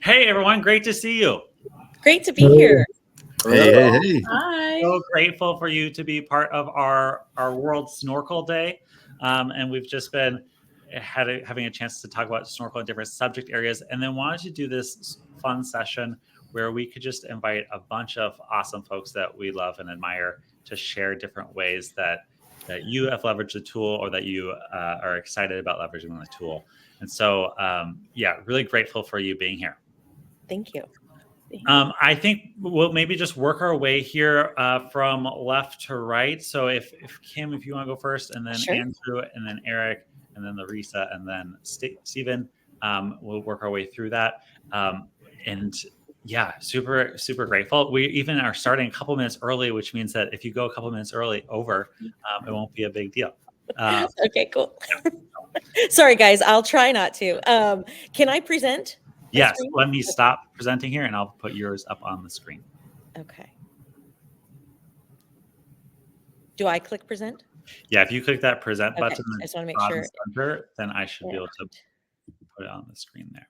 Hey, everyone. Great to see you. Great to be here. Hey. Hi. So grateful for you to be part of our World Snorkel Day. And we've just been having a chance to talk about snorkel in different subject areas, and then wanted to do this fun session where we could just invite a bunch of awesome folks that we love and admire to share different ways that you have leveraged the tool, or that you are excited about leveraging the tool. And so, yeah, really grateful for you being here. Thank you. I think we'll maybe just work our way here from left to right. So if Kim, if you want to go first, and then Sure. Andrew, and then Eric, and then Larissa, and then Stephen, we'll work our way through that. And yeah, super, super grateful. We even are starting a couple minutes early, which means that if you go a couple minutes early over, it won't be a big deal. Okay, cool. Sorry, guys. I'll try not to. Can I present? Yes, let me stop presenting here and I'll put yours up on the screen. Okay. Do I click present? Yeah, if you click that present button, I just want to make sure. Center, then I should be able to put it on the screen there.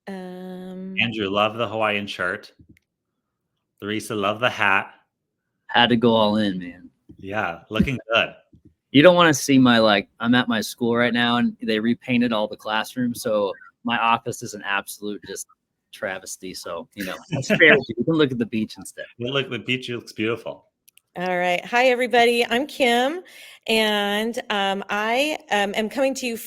Andrew, love the Hawaiian shirt. Larissa, love the hat. Had to go all in, man. Yeah, looking good. You don't want to see I'm at my school right now and they repainted all the classrooms. So my office is an absolute just travesty. So, that's fair. You can look at the beach instead. Look, the beach looks beautiful. All right. Hi, everybody. I'm Kim, and I am coming to you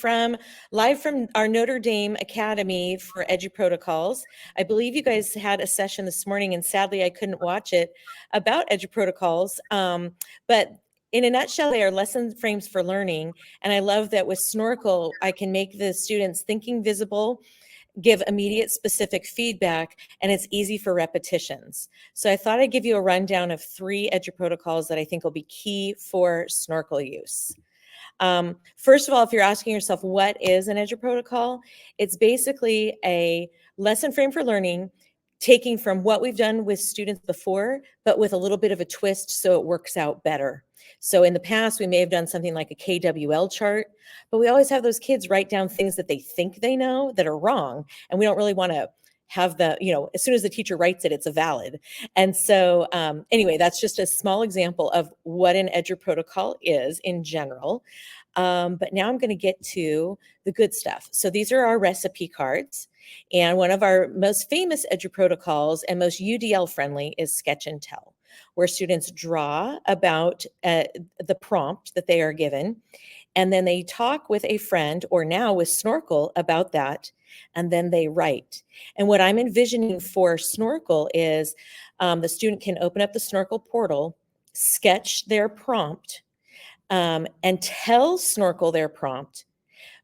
live from our Notre Dame Academy for EduProtocols. I believe you guys had a session this morning, and sadly, I couldn't watch it, about EduProtocols. But in a nutshell, they are lesson frames for learning. And I love that with Snorkl, I can make the students' thinking visible, give immediate specific feedback, and it's easy for repetitions. So I thought I'd give you a rundown of 3 EduProtocols that I think will be key for Snorkl use. First of all, if you're asking yourself, what is an EduProtocol? It's basically a lesson frame for learning, taking from what we've done with students before, but with a little bit of a twist so it works out better. So in the past, we may have done something like a KWL chart, but we always have those kids write down things that they think they know that are wrong. And we don't really want to have as soon as the teacher writes it, it's a valid. And so anyway, that's just a small example of what an EduProtocol is in general. But now I'm going to get to the good stuff. So these are our recipe cards. And one of our most famous EduProtocols and most UDL friendly is Sketch and Tell, where students draw about the prompt that they are given, and then they talk with a friend, or now with Snorkl, about that, and then they write. And what I'm envisioning for Snorkl is the student can open up the Snorkl portal, sketch their prompt, and tell Snorkl their prompt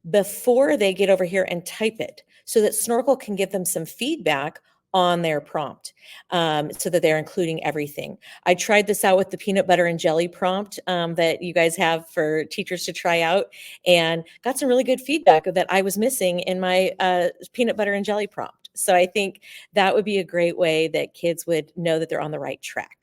before they get over here and type it, so that Snorkl can give them some feedback on their prompt, so that they're including everything. I tried this out with the peanut butter and jelly prompt that you guys have for teachers to try out, and got some really good feedback that I was missing in my peanut butter and jelly prompt. So I think that would be a great way that kids would know that they're on the right track.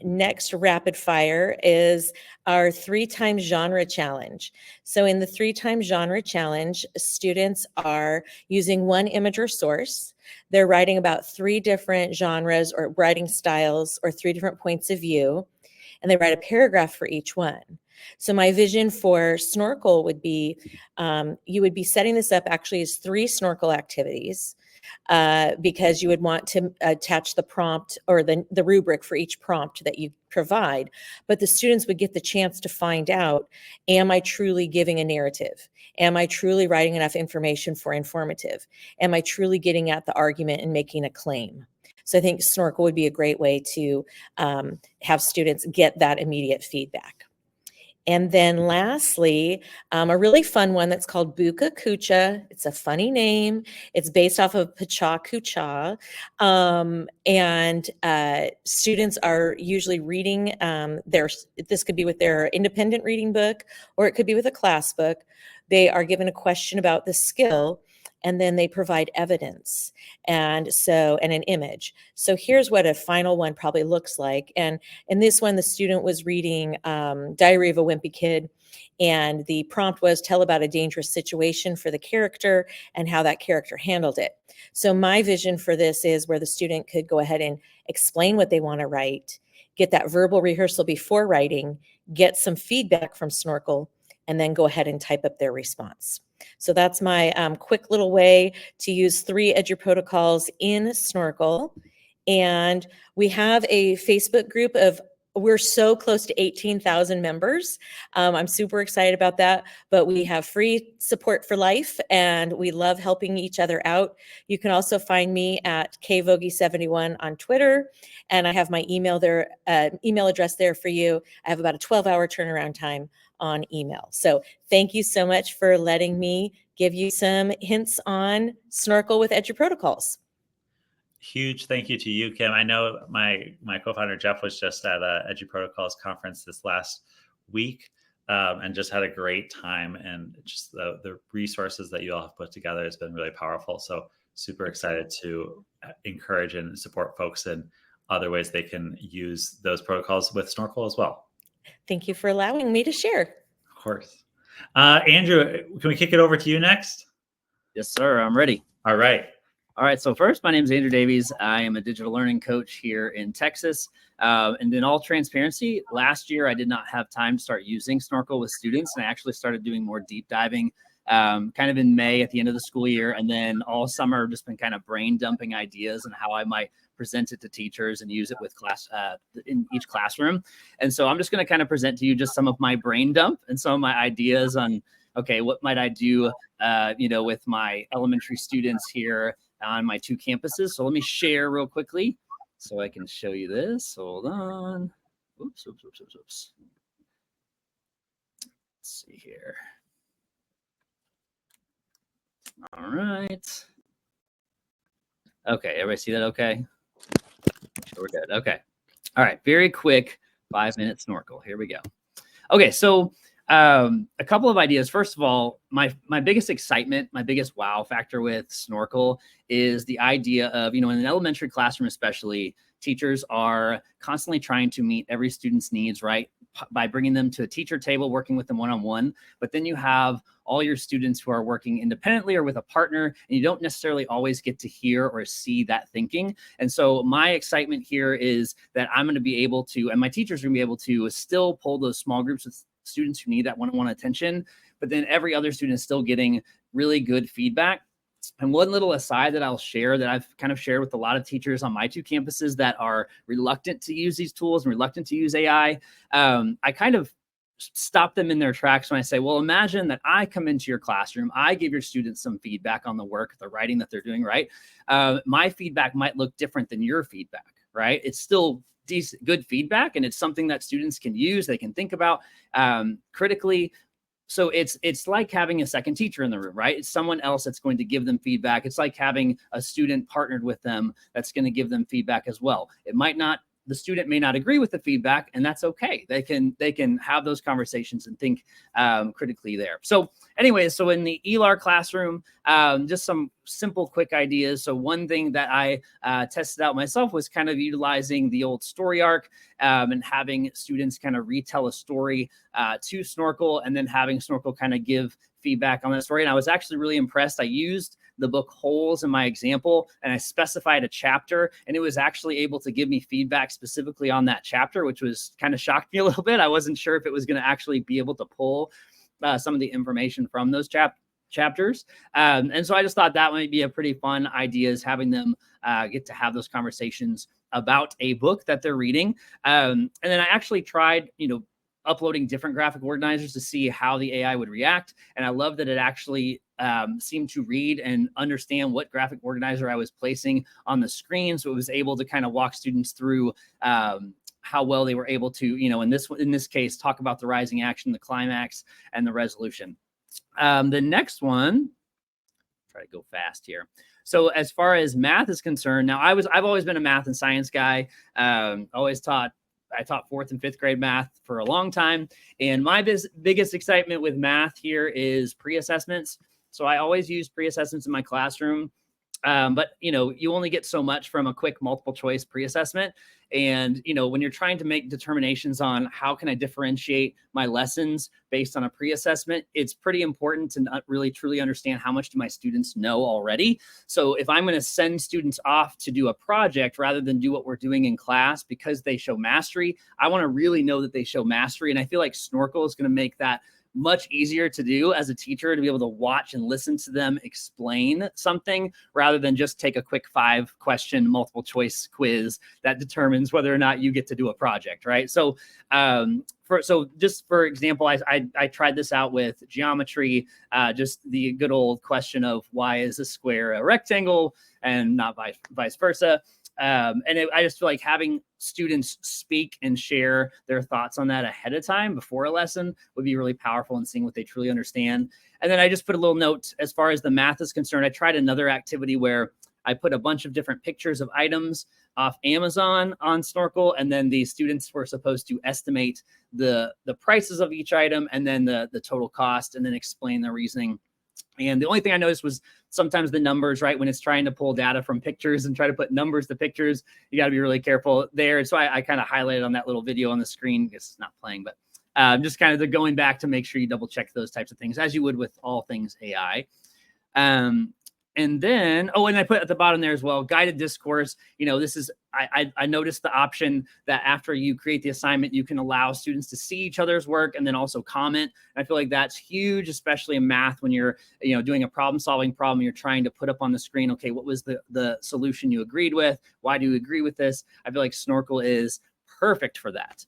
Next rapid fire is our 3x genre challenge. So in the 3x genre challenge, students are using one image or source. They're writing about 3 different genres or writing styles, or 3 different points of view, and they write a paragraph for each one. So my vision for Snorkl would be, you would be setting this up actually as 3 Snorkl activities, because you would want to attach the prompt, or the rubric for each prompt that you provide. But the students would get the chance to find out, am I truly giving a narrative? Am I truly writing enough information for informative? Am I truly getting at the argument and making a claim? So I think Snorkl would be a great way to have students get that immediate feedback. And then lastly, a really fun one that's called Buka Kucha. It's a funny name. It's based off of Pacha Kucha. And students are usually reading this could be with their independent reading book, or it could be with a class book. They are given a question about the skill, and then they provide evidence and an image. So here's what a final one probably looks like. And in this one, the student was reading Diary of a Wimpy Kid, And the prompt was tell about a dangerous situation for the character and how that character handled it. So my vision for this is where the student could go ahead and explain what they want to write, get that verbal rehearsal before writing, get some feedback from Snorkl, and then go ahead and type up their response. So that's my quick little way to use 3 EduProtocols in Snorkl. And we have a Facebook group of, we're so close to 18,000 members. I'm super excited about that, but we have free support for life and we love helping each other out. You can also find me at kvogie71 on Twitter, and I have my email there, email address there for you. I have about a 12-hour turnaround time on email. So thank you so much for letting me give you some hints on Snorkl with EduProtocols. Huge thank you to you, Kim. I know my co-founder Jeff was just at a EduProtocols conference this last week, and just had a great time. And just the resources that you all have put together has been really powerful. So super excited to encourage and support folks in other ways they can use those protocols with Snorkl as well. Thank you for allowing me to share. Of course. Andrew, can we kick it over to you next? Yes, sir. I'm ready. All right. All right. So first, my name is Andrew Davies. I am a digital learning coach here in Texas. And in all transparency, last year I did not have time to start using Snorkl with students, and I actually started doing more deep diving kind of in May at the end of the school year. And then all summer, I've just been kind of brain dumping ideas and how I might present it to teachers and use it with class in each classroom. And so I'm just going to kind of present to you just some of my brain dump and some of my ideas on, okay, what might I do, with my elementary students here on my 2 campuses. So let me share real quickly so I can show you this. Hold on. Oops. Let's see here. All right. Okay, everybody see that okay? Sure we're good. Okay. All right, very quick 5-minute Snorkl. Here we go. Okay, so a couple of ideas. First of all, my biggest excitement, my biggest wow factor with Snorkl is the idea of, in an elementary classroom especially, teachers are constantly trying to meet every student's needs, right? By bringing them to a teacher table, working with them one-on-one. But then you have all your students who are working independently or with a partner, and you don't necessarily always get to hear or see that thinking. And so my excitement here is that I'm going to be able to, and my teachers are going to be able to still pull those small groups of students who need that one-on-one attention, but then every other student is still getting really good feedback. And one little aside that I'll share that I've kind of shared with a lot of teachers on my 2 campuses that are reluctant to use these tools and reluctant to use AI, I kind of stop them in their tracks when I say, well, imagine that I come into your classroom, I give your students some feedback on the work, the writing that they're doing, right? My feedback might look different than your feedback, right? It's still decent, good feedback, and it's something that students can use, they can think about critically. So it's like having a second teacher in the room, right? It's someone else that's going to give them feedback. It's like having a student partnered with them that's going to give them feedback as well. The student may not agree with the feedback, and that's okay. They can have those conversations and think critically there. So anyways, so in the ELAR classroom, just some simple, quick ideas. So one thing that I tested out myself was kind of utilizing the old story arc and having students kind of retell a story to Snorkl, and then having Snorkl kind of give feedback on that story. And I was actually really impressed. I used the book Holes in my example, and I specified a chapter, and it was actually able to give me feedback specifically on that chapter, which was kind of shocked me a little bit. I wasn't sure if it was going to actually be able to pull some of the information from those chapters. And so I just thought that might be a pretty fun idea, is having them get to have those conversations about a book that they're reading. And then I actually tried, uploading different graphic organizers to see how the AI would react. And I love that it actually seemed to read and understand what graphic organizer I was placing on the screen. So it was able to kind of walk students through how well they were able to, in this case, talk about the rising action, the climax, and the resolution. The next one, try to go fast here. So as far as math is concerned, now I've always been a math and science guy. I taught 4th and 5th grade math for a long time. And my biggest excitement with math here is pre-assessments. So I always use pre-assessments in my classroom. But you only get so much from a quick multiple choice pre-assessment. And when you're trying to make determinations on how can I differentiate my lessons based on a pre-assessment, it's pretty important to not really truly understand how much do my students know already. So if I'm going to send students off to do a project rather than do what we're doing in class because they show mastery, I want to really know that they show mastery. And I feel like Snorkl is going to make that much easier to do as a teacher, to be able to watch and listen to them explain something rather than just take a quick 5-question multiple choice quiz that determines whether or not you get to do a project, right? So just for example, I tried this out with geometry, just the good old question of why is a square a rectangle and not vice versa. I just feel like having students speak and share their thoughts on that ahead of time before a lesson would be really powerful in seeing what they truly understand. And then I just put a little note as far as the math is concerned. I tried another activity where I put a bunch of different pictures of items off Amazon on Snorkl, and then the students were supposed to estimate the prices of each item and then the total cost, and then explain the reasoning. And the only thing I noticed was sometimes the numbers, right? When it's trying to pull data from pictures and try to put numbers to pictures, you got to be really careful there. So I kind of highlighted on that little video on the screen. I guess it's not playing, but just kind of going back to make sure you double check those types of things as you would with all things AI. And then, and I put at the bottom there as well, guided discourse. This is, I noticed the option that after you create the assignment, you can allow students to see each other's work and then also comment. And I feel like that's huge, especially in math, when you're, doing a problem-solving problem, you're trying to put up on the screen, okay, what was the solution you agreed with? Why do you agree with this? I feel like Snorkl is perfect for that.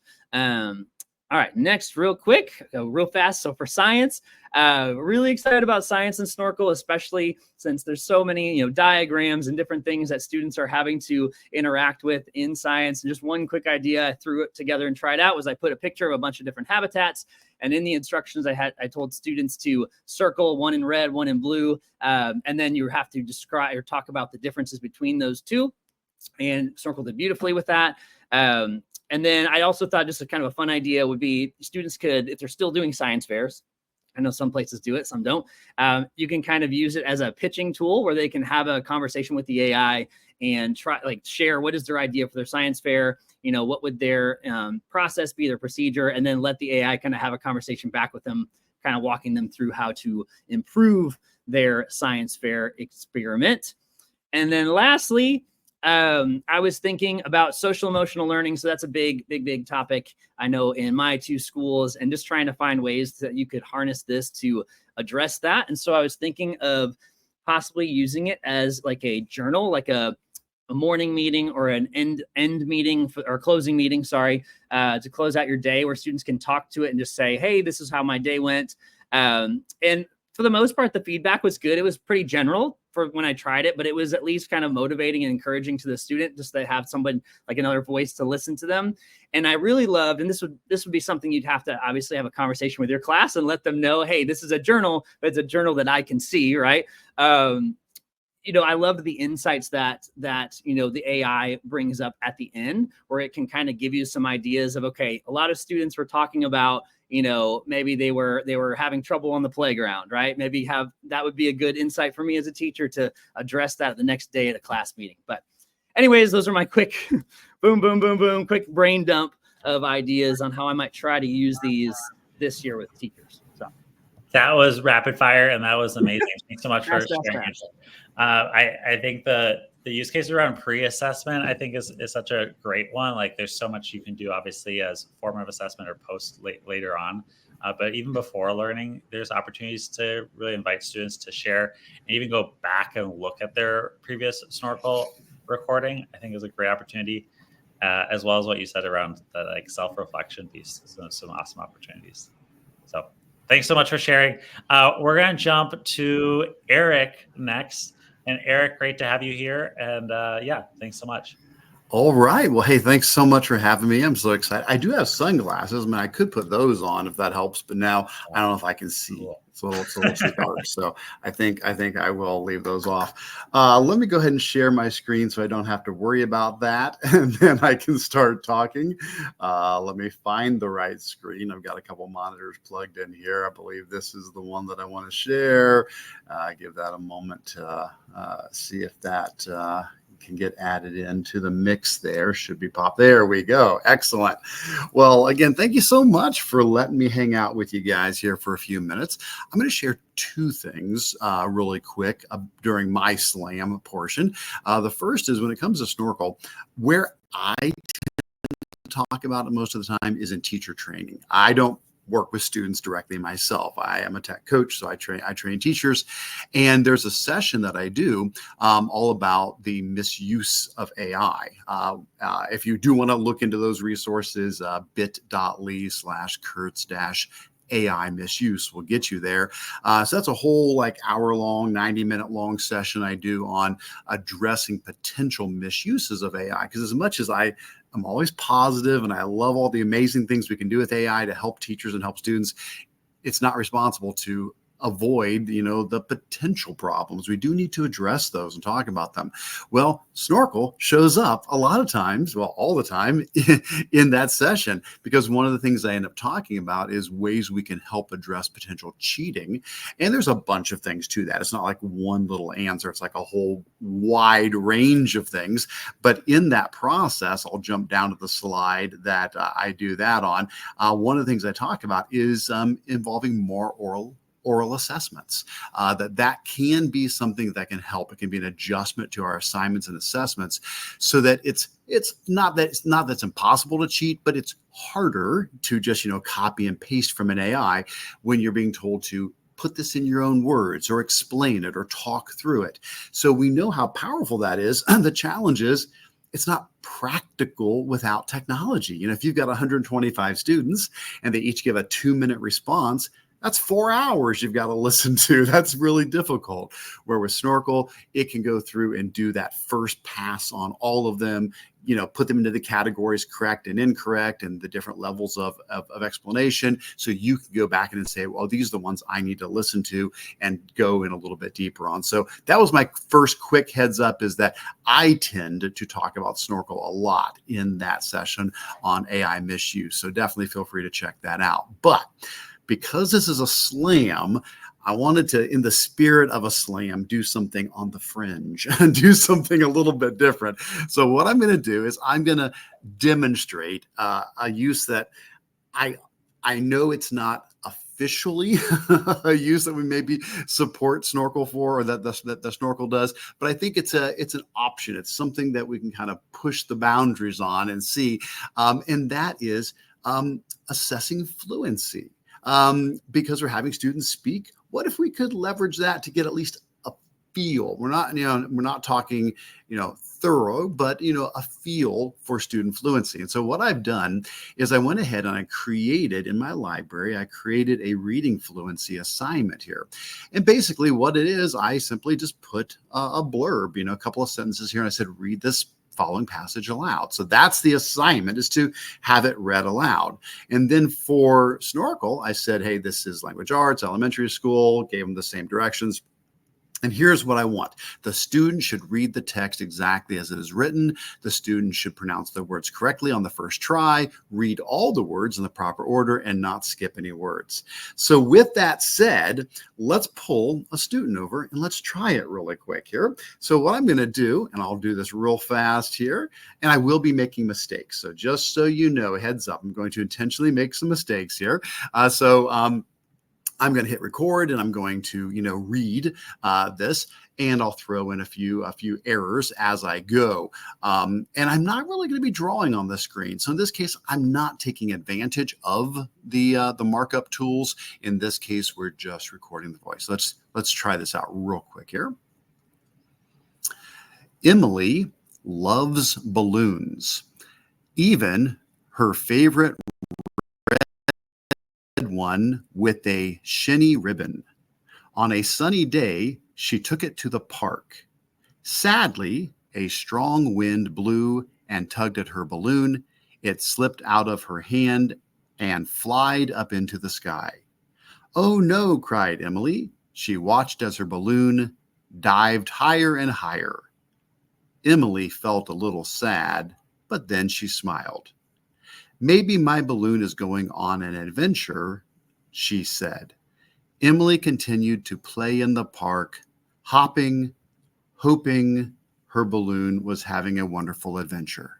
All right, next, real quick, real fast. So for science, really excited about science and Snorkl, especially since there's so many, diagrams and different things that students are having to interact with in science. And just one quick idea I threw it together and tried out was I put a picture of a bunch of different habitats. And in the instructions I told students to circle one in red, one in blue. And then you have to describe or talk about the differences between those two. And Snorkl did beautifully with that. And then I also thought just a kind of a fun idea would be students could, if they're still doing science fairs, I know some places do it, some don't, you can kind of use it as a pitching tool where they can have a conversation with the AI and share what is their idea for their science fair, what would their process be, their procedure, and then let the AI kind of have a conversation back with them, kind of walking them through how to improve their science fair experiment. And then lastly, I was thinking about social emotional learning. So that's a big topic I know in my 2 schools, and just trying to find ways that you could harness this to address that. And so I was thinking of possibly using it as like a journal, like a morning meeting or an end meeting or closing meeting, to close out your day, where students can talk to it and just say, hey, this is how my day went. And for the most part, the feedback was good. It was pretty general for when I tried it, but it was at least kind of motivating and encouraging to the student just to have someone like another voice to listen to them. And I really loved, and this would be something you'd have to obviously have a conversation with your class and let them know, hey, this is a journal, but it's a journal that I can see, right? I loved the insights that the AI brings up at the end, where it can kind of give you some ideas of, okay, a lot of students were talking about, maybe they were having trouble on the playground, right? Maybe that would be a good insight for me as a teacher to address that the next day at a class meeting. But anyways, those are my quick boom, quick brain dump of ideas on how I might try to use these this year with teachers. So that was rapid fire, and that was amazing. Thanks so much for sharing it. I think the use case around pre-assessment, I think is such a great one. Like, there's so much you can do, obviously, as formative assessment or post later on. But even before learning, there's opportunities to really invite students to share and even go back and look at their previous Snorkl recording. I think is a great opportunity, as well as what you said around the self-reflection piece. Some awesome opportunities. So thanks so much for sharing. We're going to jump to Eric next. And Eric, great to have you here. And thanks so much. All right. Well, hey, thanks so much for having me. I'm so excited. I do have sunglasses. I mean, I could put those on if that helps, but now I don't know if I can see. It's a little too dark. So I think I will leave those off. Let me go ahead and share my screen so I don't have to worry about that, and then I can start talking. Let me find the right screen. I've got a couple monitors plugged in here. I believe this is the one that I want to share. Give that a moment to see if that can get added into the mix there. Should be pop. There we go. Excellent. Well, again, thank you so much for letting me hang out with you guys here for a few minutes. I'm going to share two things really quick during my slam portion. The first is when it comes to Snorkl, where I tend to talk about it most of the time is in teacher training. I don't work with students directly myself. I am a tech coach, so I train teachers, and there's a session that I do all about the misuse of AI. If you do want to look into those resources, bit.ly/Kurtz-AI misuse will get you there. So that's a whole like hour-long, 90-minute-long session I do on addressing potential misuses of AI. Because as much as I'm always positive and I love all the amazing things we can do with AI to help teachers and help students, it's not responsible to avoid, the potential problems. We do need to address those and talk about them. Well, Snorkl shows up a lot of times, well, all the time in that session, because one of the things I end up talking about is ways we can help address potential cheating. And there's a bunch of things to that. It's not like one little answer. It's like a whole wide range of things. But in that process, I'll jump down to the slide that I do that on. One of the things I talk about is involving more oral assessments. That can be something that can help. It can be an adjustment to our assignments and assessments, so that it's not that it's impossible to cheat, but it's harder to just copy and paste from an AI when you're being told to put this in your own words or explain it or talk through it. So we know how powerful that is. And the challenge is, it's not practical without technology. If you've got 125 students and they each give a 2-minute response, that's 4 hours you've got to listen to. That's really difficult. Where with Snorkl, it can go through and do that first pass on all of them, put them into the categories correct and incorrect and the different levels of explanation. So you can go back and say, well, these are the ones I need to listen to and go in a little bit deeper on. So that was my first quick heads up, is that I tend to talk about Snorkl a lot in that session on AI misuse. So definitely feel free to check that out. But because this is a slam, I wanted to, in the spirit of a slam, do something on the fringe, do something a little bit different. So what I'm going to do is I'm going to demonstrate a use that I know it's not officially a use that we maybe support Snorkl for, or that the Snorkl does, but I think it's an option. It's something that we can kind of push the boundaries on and see, and that is assessing fluency. Because we're having students speak. What if we could leverage that to get at least a feel? We're not talking, thorough, but a feel for student fluency. And so what I've done is I went ahead and I created in my library, I created a reading fluency assignment here. And basically what it is, I simply just put a blurb, a couple of sentences here, and I said, read this following passage aloud. So that's the assignment, is to have it read aloud. And then for Snorkl, I said, hey, this is language arts, elementary school, gave them the same directions. And here's what I want. The student should read the text exactly as it is written. The student should pronounce the words correctly on the first try, read all the words in the proper order, and not skip any words. So with that said, let's pull a student over and let's try it really quick here. So what I'm going to do, and I'll do this real fast here, and I will be making mistakes. So just so you know, heads up, I'm going to intentionally make some mistakes here. I'm going to hit record and I'm going to, read this, and I'll throw in a few errors as I go. And I'm not really going to be drawing on the screen. So in this case, I'm not taking advantage of the markup tools. In this case, we're just recording the voice. Let's try this out real quick here. Emily loves balloons, even her favorite one with a shiny ribbon. On a sunny day, she took it to the park. Sadly, a strong wind blew and tugged at her balloon. It slipped out of her hand and flied up into the sky. "Oh no," cried Emily. She watched as her balloon dived higher and higher. Emily felt a little sad, but then she smiled. "Maybe my balloon is going on an adventure," she said. Emily continued to play in the park, hopping, hoping her balloon was having a wonderful adventure.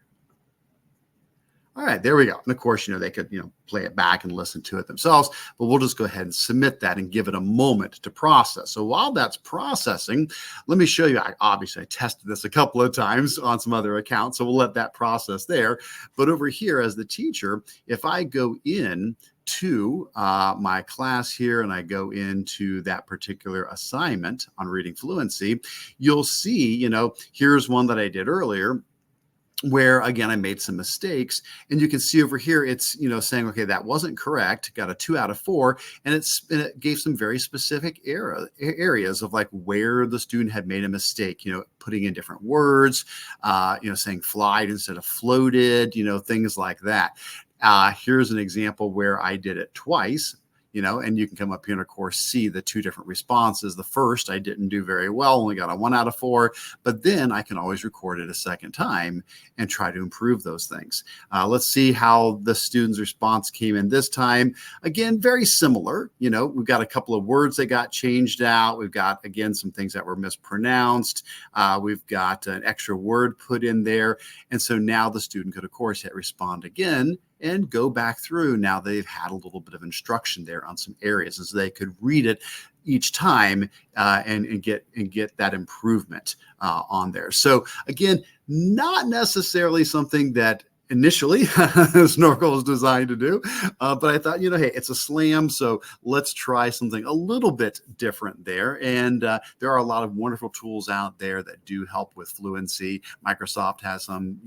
All right, there we go. And of course, they could, play it back and listen to it themselves, but we'll just go ahead and submit that and give it a moment to process. So while that's processing, let me show you. I tested this a couple of times on some other accounts, so we'll let that process there. But over here as the teacher, if I go in to my class here and I go into that particular assignment on reading fluency, you'll see, here's one that I did earlier, where again I made some mistakes, and you can see over here it's saying, okay, that wasn't correct, got a 2 out of 4, and it gave some very specific areas of like where the student had made a mistake, putting in different words, saying flied instead of floated, things like that. Here's an example where I did it twice. And you can come up here and, of course, see the 2 different responses. The first, I didn't do very well, only got a 1 out of 4, but then I can always record it a second time and try to improve those things. Let's see how the student's response came in this time. Again, very similar. We've got a couple of words that got changed out. We've got, again, some things that were mispronounced. We've got an extra word put in there. And so now the student could, of course, hit respond again and go back through. Now they've had a little bit of instruction there on some areas, and so they could read it each time and get that improvement on there. So again, not necessarily something that initially Snorkl was designed to do, but I thought, hey, it's a slam, so let's try something a little bit different there. And there are a lot of wonderful tools out there that do help with fluency. Microsoft has some,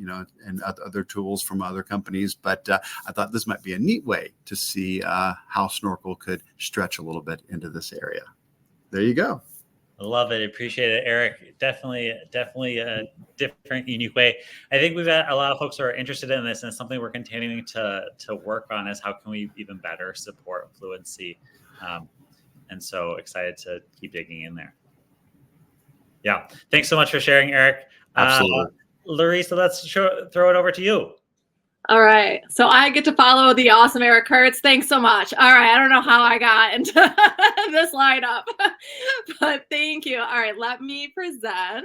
and other tools from other companies, but I thought this might be a neat way to see how Snorkl could stretch a little bit into this area. There you go. I love it. Appreciate it, Eric. Definitely a different, unique way. I think we've got a lot of folks who are interested in this, and it's something we're continuing to work on, is how can we even better support fluency. And so excited to keep digging in there. Yeah. Thanks so much for sharing, Eric. Absolutely. Larissa, let's throw it over to you. All right. So I get to follow the awesome Eric Kurtz. Thanks so much. All right. I don't know how I got into this lineup, but thank you. All right. Let me present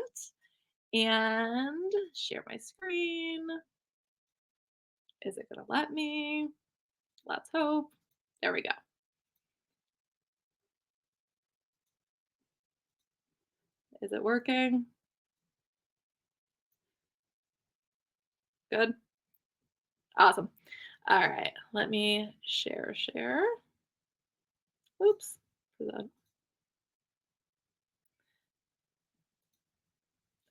and share my screen. Is it going to let me? Let's hope. There we go. Is it working? Good. Awesome. All right, let me share. Oops.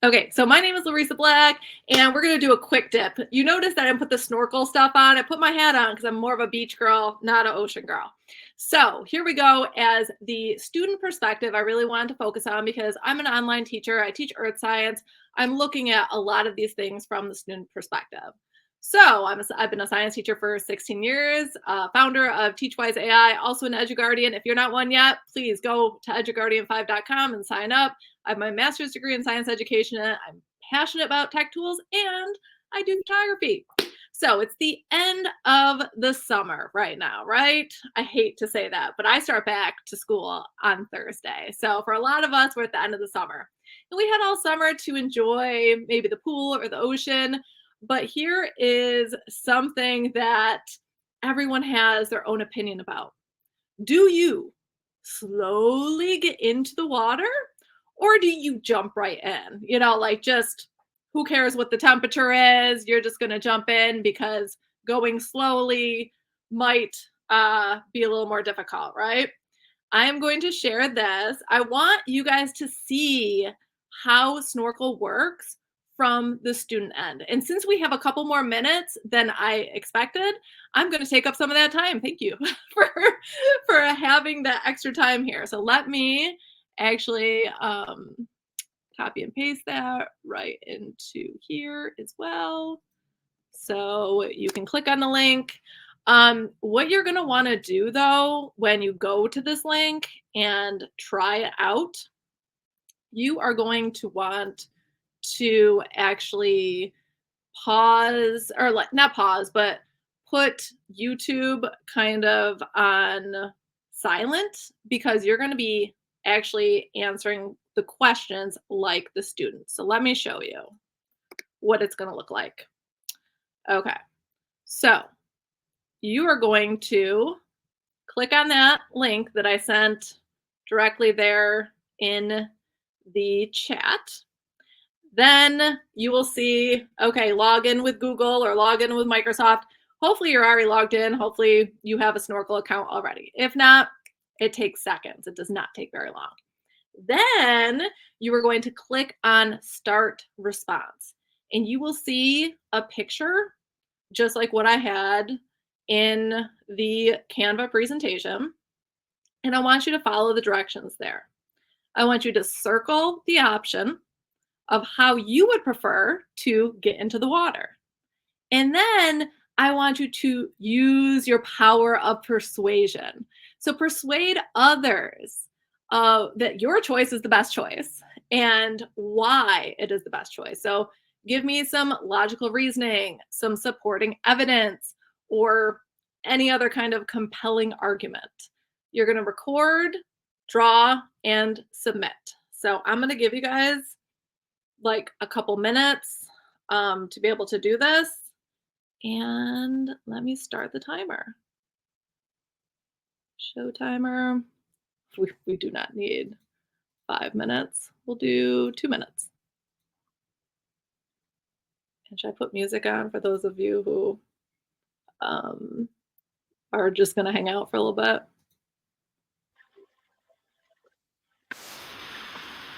Okay, so my name is Larissa Black, and we're going to do a quick dip. You notice that I didn't put the snorkel stuff on. I put my hat on because I'm more of a beach girl, not an ocean girl. So here we go. As the student perspective, I really wanted to focus on, because I'm an online teacher. I teach earth science. I'm looking at a lot of these things from the student perspective. So I've been a science teacher for 16 years, founder of TeachWise AI, also an EduGuardian. If you're not one yet, please go to eduguardian5.com and sign up. I have my master's degree in science education. I'm passionate about tech tools, and I do photography. So it's the end of the summer right now, right? I hate to say that, but I start back to school on Thursday. So for a lot of us, we're at the end of the summer. And we had all summer to enjoy maybe the pool or the ocean. But here is something that everyone has their own opinion about. Do you slowly get into the water, or do you jump right in? Just who cares what the temperature is? You're just going to jump in because going slowly might be a little more difficult, right? I'm going to share this. I want you guys to see how Snorkl works from the student end. And since we have a couple more minutes than I expected, I'm going to take up some of that time. Thank you for having that extra time here. So let me actually copy and paste that right into here as well. So you can click on the link. What you're going to want to do, though, when you go to this link and try it out, you are going to want to actually pause, or like not pause, but put YouTube kind of on silent, because you're going to be actually answering the questions like the students. So let me show you what it's going to look like. Okay, so you are going to click on that link that I sent directly there in the chat. Then you will see, okay, log in with Google or log in with Microsoft. Hopefully you're already logged in. Hopefully you have a Snorkl account already. If not, it takes seconds. It does not take very long. Then you are going to click on Start Response, and you will see a picture just like what I had in the Canva presentation. And I want you to follow the directions there. I want you to circle the option of how you would prefer to get into the water. And then I want you to use your power of persuasion. So persuade others that your choice is the best choice and why it is the best choice. So give me some logical reasoning, some supporting evidence, or any other kind of compelling argument. You're going to record, draw, and submit. So I'm going to give you guys like a couple minutes to be able to do this. And let me start the timer. Show timer. We do not need 5 minutes. We'll do 2 minutes. And should I put music on for those of you who are just going to hang out for a little bit?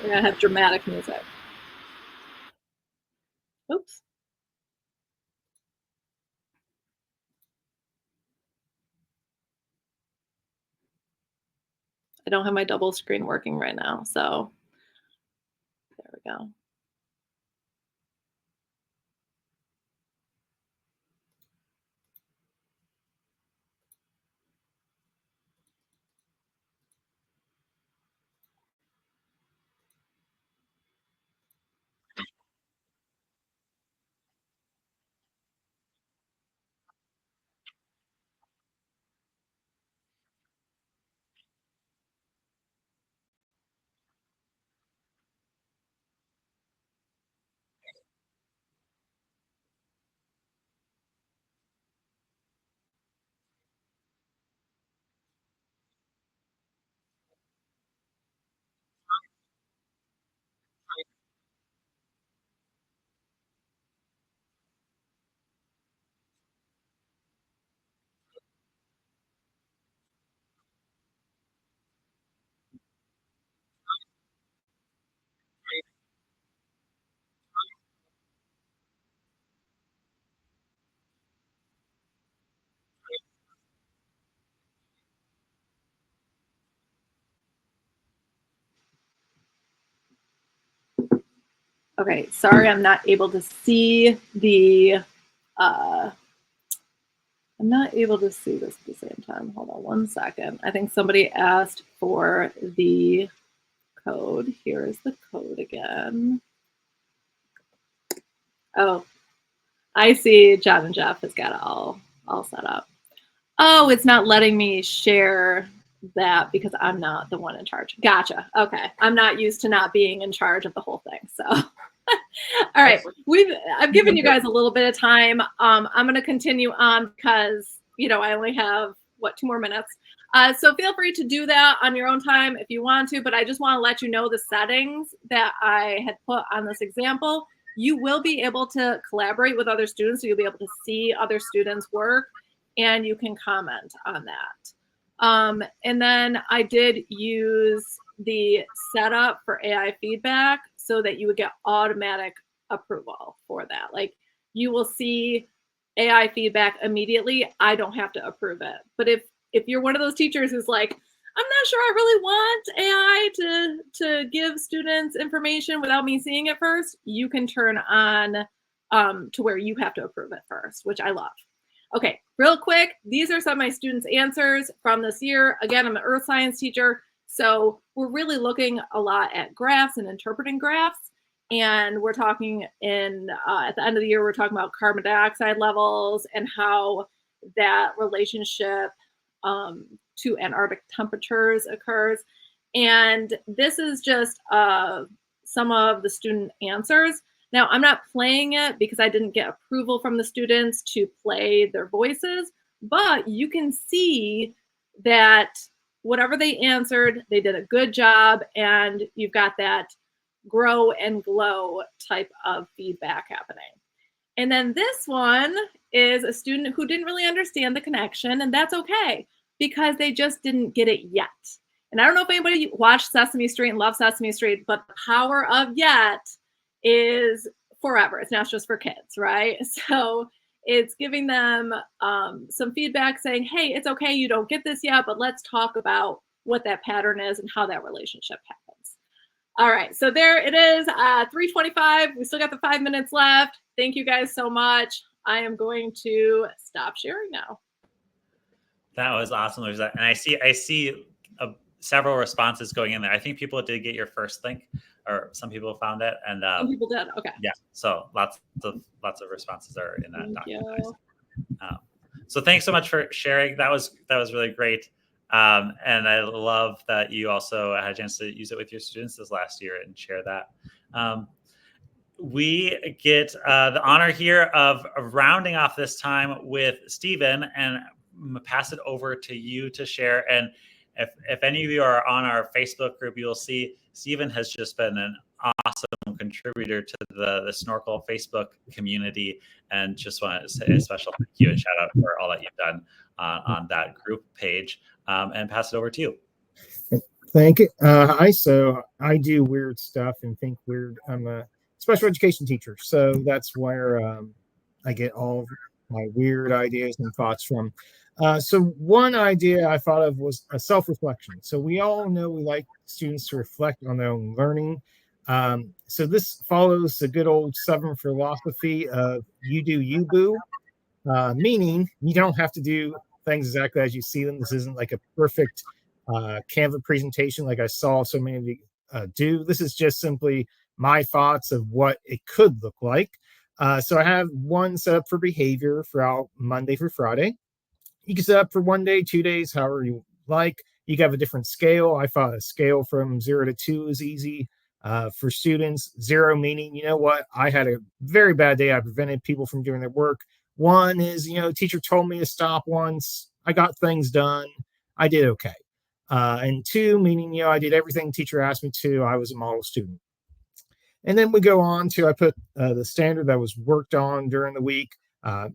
We're going to have dramatic music. Oops. I don't have my double screen working right now, so there we go. Okay, sorry, I'm not able to see the, I'm not able to see this at the same time. Hold on 1 second. I think somebody asked for the code. Here is the code again. Oh, I see John and Jeff has got it all set up. Oh, it's not letting me share that because I'm not the one in charge. Gotcha. Okay. I'm not used to not being in charge of the whole thing. So, all right. I've given you guys a little bit of time. I'm going to continue on because, you know, I only have, 2 more minutes. So feel free to do that on your own time if you want to, but I just want to let you know the settings that I had put on this example. You will be able to collaborate with other students. So you'll be able to see other students' work and you can comment on that. And then I did use the setup for AI feedback so that you would get automatic approval for that. Like you will see AI feedback immediately. I don't have to approve it. But if you're one of those teachers who's like, I'm not sure I really want AI to give students information without me seeing it first, you can turn on to where you have to approve it first, which I love. Okay, real quick, these are some of my students' answers from this year. Again, I'm an earth science teacher, so we're really looking a lot at graphs and interpreting graphs. And we're talking at the end of the year, we're talking about carbon dioxide levels and how that relationship to Antarctic temperatures occurs. And this is just some of the student answers. Now, I'm not playing it because I didn't get approval from the students to play their voices, but you can see that whatever they answered, they did a good job, and you've got that grow and glow type of feedback happening. And then this one is a student who didn't really understand the connection, and that's okay because they just didn't get it yet. And I don't know if anybody watched Sesame Street and loves Sesame Street, but the power of yet is forever. It's not just for kids, right? So it's giving them some feedback saying, hey, it's okay, you don't get this yet, but let's talk about what that pattern is and how that relationship happens. All right, so there it is, 3:25. We still got the 5 minutes left. Thank you guys so much. I am going to stop sharing now. That was awesome, Lisa. And I see several responses going in there. I think people did get your first link, or some people found it, and Some people did. Okay. yeah. So lots of responses are in that Thank document. you. So thanks so much for sharing. That was really great. And I love that you also had a chance to use it with your students this last year and share that. We get the honor here of rounding off this time with Stephen, and pass it over to you to share. And if any of you are on our Facebook group, you'll see Stephen has just been an awesome contributor to the Snorkl Facebook community, and just want to say a special thank you and shout out for all that you've done on that group page, and pass it over to you. Thank you. So I do weird stuff and think weird. I'm a special education teacher, so that's where I get all my weird ideas and thoughts from. So one idea I thought of was a self-reflection. So we all know we like students to reflect on their own learning. So this follows the good old Southern philosophy of you do you, boo, meaning you don't have to do things exactly as you see them. This isn't like a perfect Canva presentation like I saw so many of you do. This is just simply my thoughts of what it could look like. So I have one set up for behavior throughout Monday through Friday. You can set up for 1 day, 2 days, however you like. You can have a different scale. I thought a scale from 0 to 2 is easy. For students, 0 meaning, you know what, I had a very bad day. I prevented people from doing their work. 1 is, teacher told me to stop once. I got things done. I did okay. And 2 meaning, I did everything teacher asked me to. I was a model student. And then we go on to, I put the standard that was worked on during the week. I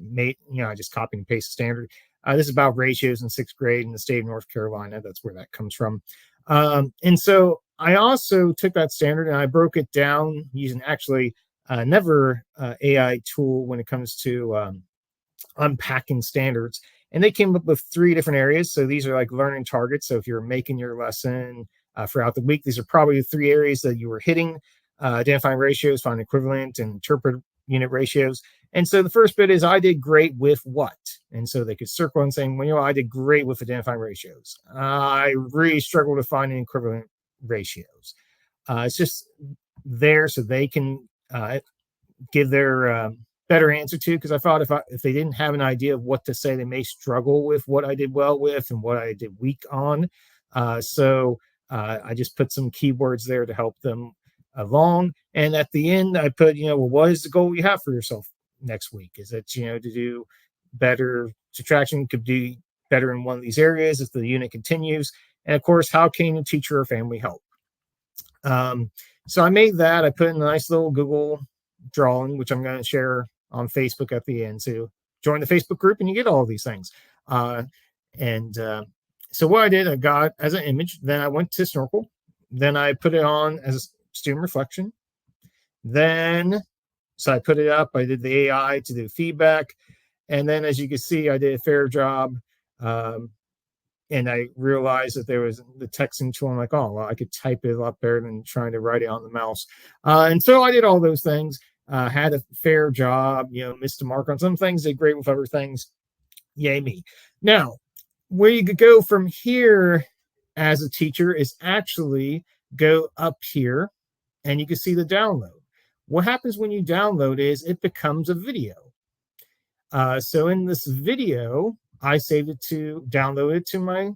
just copy and paste the standard. This is about ratios in 6th grade in the state of North Carolina. That's where that comes from. And so I also took that standard and I broke it down using actually never AI tool when it comes to unpacking standards. And they came up with 3 different areas. So these are like learning targets. So if you're making your lesson throughout the week, these are probably the 3 areas that you were hitting. Identifying ratios, find equivalent, and interpret unit ratios. And so the first bit is I did great with what? And so they could circle and saying, well, I did great with identifying ratios. I really struggled to find an equivalent ratios. It's just there so they can give their better answer to, because I thought if they didn't have an idea of what to say, they may struggle with what I did well with and what I did weak on. So I just put some keywords there to help them along. And at the end, I put, what is the goal you have for yourself next week? Is it, to do better subtraction, could be better in one of these areas if the unit continues. And of course, how can a teacher or family help? So I made that. I put in a nice little Google drawing, which I'm going to share on Facebook at the end. So join the Facebook group and you get all of these things. So what I did, I got as an image, then I went to Snorkl, then I put it on as a student reflection. So I put it up, I did the AI to do feedback. And then as you can see, I did a fair job. And I realized that there was the texting tool. I'm like, oh, well, I could type it a lot better than trying to write it on the mouse. And so I did all those things. had a fair job, missed a mark on some things, did great with other things. Yay me. Now, where you could go from here as a teacher is actually go up here and you can see the download. What happens when you download is it becomes a video. So in this video, I download it to my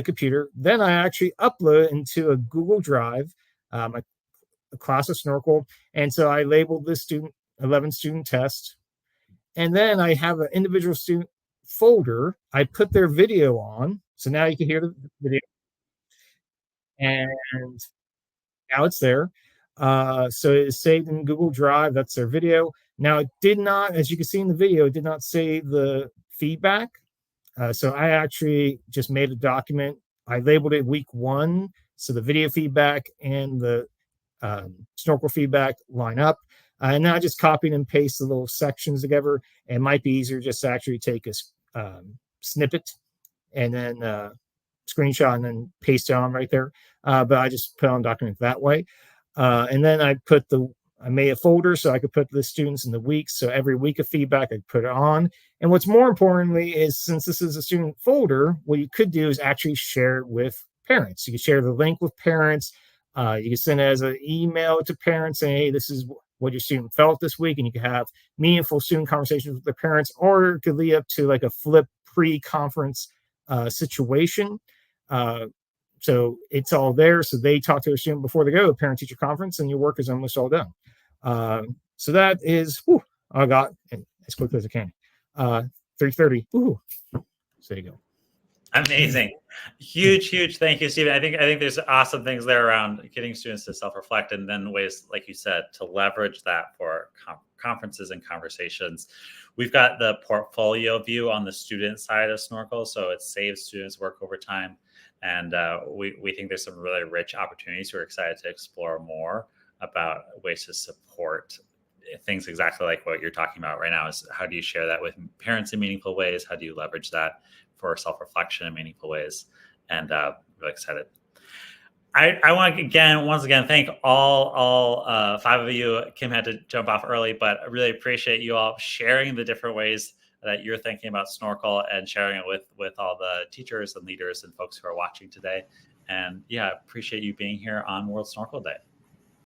computer. Then I actually upload it into a Google Drive, a class of Snorkl. And so I labeled this 11 student test. And then I have an individual student folder. I put their video on. So now you can hear the video. And now it's there. So it's saved in Google Drive. That's their video. Now it did not, as you can see in the video, it did not save the feedback. So I actually just made a document. I labeled it week 1. So the video feedback and the Snorkl feedback line up. And now I just copied and paste the little sections together. It might be easier just to actually take a snippet and then screenshot and then paste it on right there. But I just put on document that way. And then I made a folder so I could put the students in the weeks. So every week of feedback, I put it on. And what's more importantly is, since this is a student folder, what you could do is actually share it with parents. You can share the link with parents. You can send it as an email to parents saying, hey, this is what your student felt this week. And you can have meaningful student conversations with their parents, or it could lead up to like a flip pre-conference situation. So it's all there. So they talk to their student before they go to parent-teacher conference, and your work is almost all done. So that is, I got as quickly as I can. 3:30. So there you go. Amazing. Huge thank you, Stephen. I think there's awesome things there around getting students to self-reflect, and then ways, like you said, to leverage that for conferences and conversations. We've got the portfolio view on the student side of Snorkl, so it saves students work over time. And we think there's some really rich opportunities. We're excited to explore more about ways to support things exactly like what you're talking about right now. Is how do you share that with parents in meaningful ways? How do you leverage that for self-reflection in meaningful ways? And really excited. I want to once again thank all 5 of you. Kim had to jump off early, but I really appreciate you all sharing the different ways that you're thinking about Snorkl and sharing it with all the teachers and leaders and folks who are watching today. And yeah, appreciate you being here on World Snorkl Day.